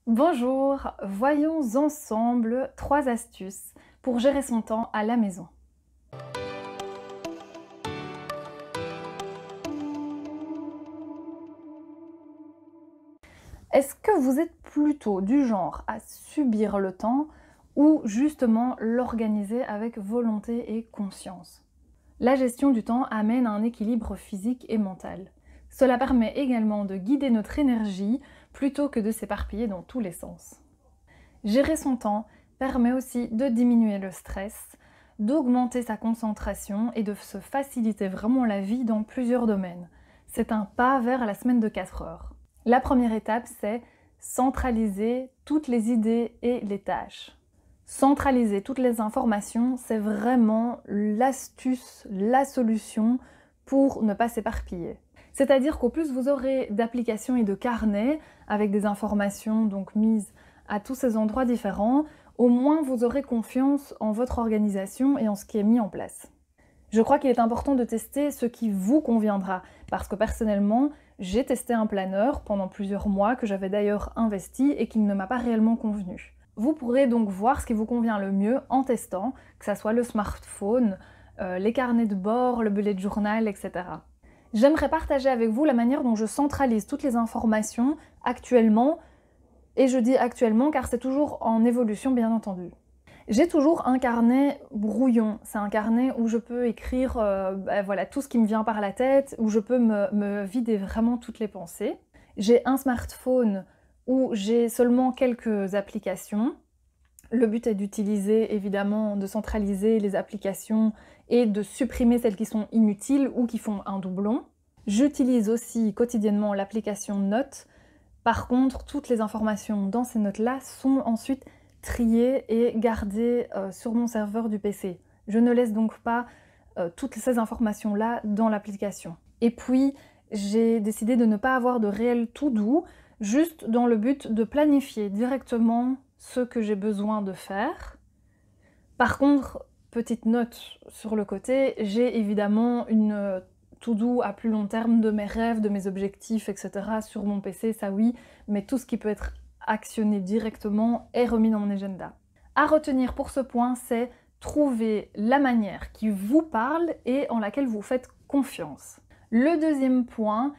Bonjour, voyons ensemble 3 astuces pour gérer son temps à la maison. Est-ce que vous êtes plutôt du genre à subir le temps ou justement l'organiser avec volonté et conscience? La gestion du temps amène à un équilibre physique et mental. Cela permet également de guider notre énergie plutôt que de s'éparpiller dans tous les sens. Gérer son temps permet aussi de diminuer le stress, d'augmenter sa concentration et de se faciliter vraiment la vie dans plusieurs domaines. C'est un pas vers la semaine de 4 heures. La première étape, c'est centraliser toutes les idées et les tâches. Centraliser toutes les informations, c'est vraiment l'astuce, la solution pour ne pas s'éparpiller. C'est-à-dire qu'au plus vous aurez d'applications et de carnets avec des informations donc mises à tous ces endroits différents, au moins vous aurez confiance en votre organisation et en ce qui est mis en place. Je crois qu'il est important de tester ce qui vous conviendra, parce que personnellement, j'ai testé un planeur pendant plusieurs mois que j'avais d'ailleurs investi et qui ne m'a pas réellement convenu. Vous pourrez donc voir ce qui vous convient le mieux en testant, que ce soit le smartphone, les carnets de bord, le bullet journal, etc. J'aimerais partager avec vous la manière dont je centralise toutes les informations actuellement, et je dis actuellement car c'est toujours en évolution bien entendu. J'ai toujours un carnet brouillon, c'est un carnet où je peux écrire voilà, tout ce qui me vient par la tête, où je peux me vider vraiment toutes les pensées. J'ai un smartphone où j'ai seulement quelques applications. Le but est d'utiliser évidemment, de centraliser les applications et de supprimer celles qui sont inutiles ou qui font un doublon. J'utilise aussi quotidiennement l'application Notes. Par contre, toutes les informations dans ces notes-là sont ensuite triées et gardées sur mon serveur du PC. Je ne laisse donc pas toutes ces informations-là dans l'application. Et puis, j'ai décidé de ne pas avoir de réel to-do, juste dans le but de planifier directement ce que j'ai besoin de faire. Par contre, petite note sur le côté, j'ai évidemment une to-do à plus long terme de mes rêves, de mes objectifs, etc. sur mon PC, ça oui, mais tout ce qui peut être actionné directement est remis dans mon agenda. À retenir pour ce point, c'est trouver la manière qui vous parle et en laquelle vous faites confiance. Le deuxième point,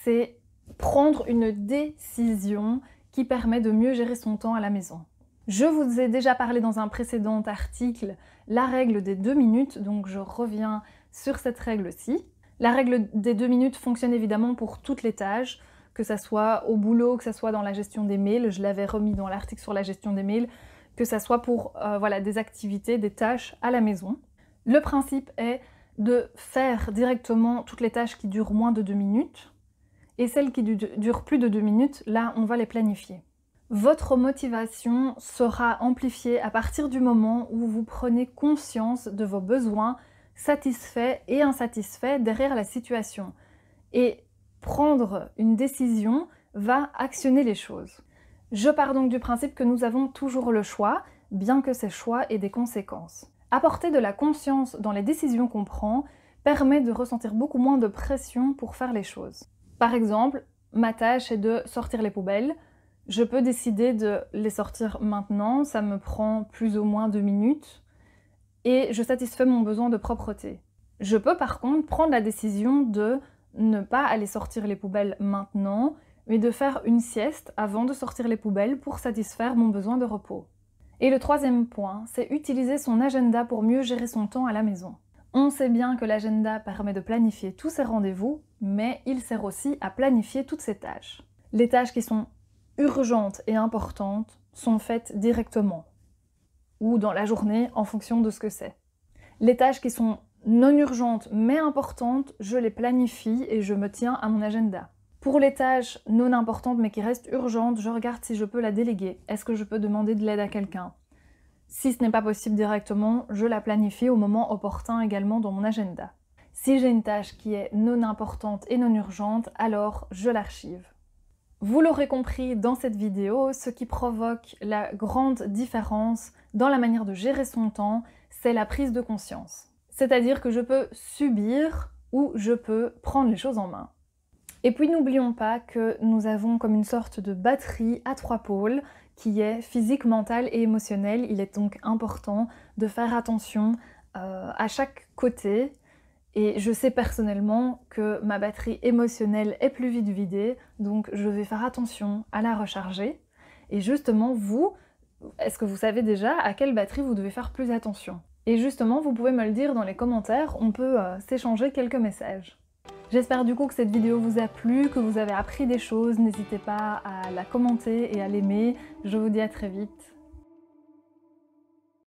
c'est prendre une décision qui permet de mieux gérer son temps à la maison. Je vous ai déjà parlé dans un précédent article la règle des 2 minutes, donc je reviens sur cette règle-ci. La règle des 2 minutes fonctionne évidemment pour toutes les tâches, que ça soit au boulot, que ça soit dans la gestion des mails, je l'avais remis dans l'article sur la gestion des mails, que ça soit pour voilà, des activités, des tâches à la maison. Le principe est de faire directement toutes les tâches qui durent moins de 2 minutes, et celles qui durent plus de 2 minutes, là on va les planifier. Votre motivation sera amplifiée à partir du moment où vous prenez conscience de vos besoins satisfaits et insatisfaits derrière la situation. Et prendre une décision va actionner les choses. Je pars donc du principe que nous avons toujours le choix, bien que ces choix aient des conséquences. Apporter de la conscience dans les décisions qu'on prend permet de ressentir beaucoup moins de pression pour faire les choses. Par exemple, ma tâche est de sortir les poubelles. Je peux décider de les sortir maintenant, ça me prend plus ou moins 2 minutes et je satisfais mon besoin de propreté. Je peux par contre prendre la décision de ne pas aller sortir les poubelles maintenant, mais de faire une sieste avant de sortir les poubelles pour satisfaire mon besoin de repos. Et le troisième point, c'est utiliser son agenda pour mieux gérer son temps à la maison. On sait bien que l'agenda permet de planifier tous ses rendez-vous, mais il sert aussi à planifier toutes ses tâches. Les tâches qui sont urgentes et importantes sont faites directement ou dans la journée en fonction de ce que c'est. Les tâches qui sont non urgentes mais importantes, je les planifie et je me tiens à mon agenda. Pour les tâches non importantes mais qui restent urgentes, je regarde si je peux la déléguer. Est-ce que je peux demander de l'aide à quelqu'un? Si ce n'est pas possible directement, je la planifie au moment opportun également dans mon agenda. Si j'ai une tâche qui est non importante et non urgente, alors je l'archive. Vous l'aurez compris dans cette vidéo, ce qui provoque la grande différence dans la manière de gérer son temps, c'est la prise de conscience. C'est-à-dire que je peux subir ou je peux prendre les choses en main. Et puis n'oublions pas que nous avons comme une sorte de batterie à 3 pôles qui est physique, mentale et émotionnelle. Il est donc important de faire attention à chaque côté. Et je sais personnellement que ma batterie émotionnelle est plus vite vidée, donc je vais faire attention à la recharger. Et justement, vous, est-ce que vous savez déjà à quelle batterie vous devez faire plus attention? Et justement, vous pouvez me le dire dans les commentaires, on peut s'échanger quelques messages. J'espère du coup que cette vidéo vous a plu, que vous avez appris des choses, n'hésitez pas à la commenter et à l'aimer. Je vous dis à très vite.